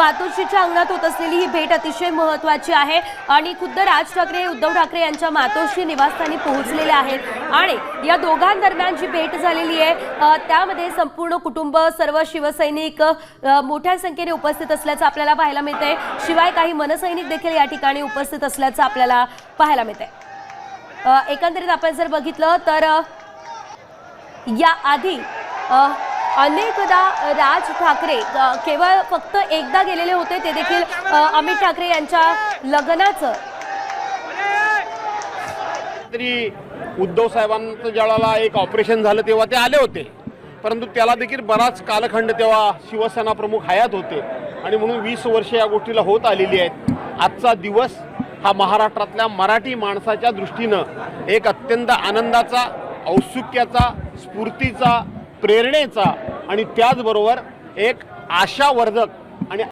मातोश्रीच्या अंगणात होत असलेली ही भेट अतिशय महत्त्वाची आहे आणि खुद्द राज ठाकरे उद्धव ठाकरे यांच्या मातोश्री निवासस्थानी पोहोचलेले आहेत आणि या दोघांदरम्यान जी भेट झालेली आहे त्यामध्ये संपूर्ण कुटुंब सर्व शिवसैनिक मोठ्या संख्येने उपस्थित असल्याचं आपल्याला पाहायला मिळतंय। शिवाय काही मनसैनिक देखील या ठिकाणी उपस्थित असल्याचं आपल्याला पाहायला मिळतंय। एकंदरीत आपण जर बघितलं तर या आधी अनेकदा राज ठाकरे केवळ फक्त एकदा गेलेले होते, ते देखील अमित ठाकरे यांच्या लग्नाचं। तरी उद्धव साहेबांचं ज्यावेळेला एक ऑपरेशन झालं तेव्हा ते आले होते, परंतु त्याला देखील बराच कालखंड तेव्हा शिवसेना प्रमुख हयात होते आणि म्हणून 20 वर्षे या गोष्टीला होत आलेली आहेत। आजचा दिवस हा महाराष्ट्रातल्या मराठी माणसाच्या दृष्टीनं एक अत्यंत आनंदाचा, औत्सुक्याचा, स्फूर्तीचा, प्रेरणेचा आणि त्याचबरोबर एक आशावर्धक आणि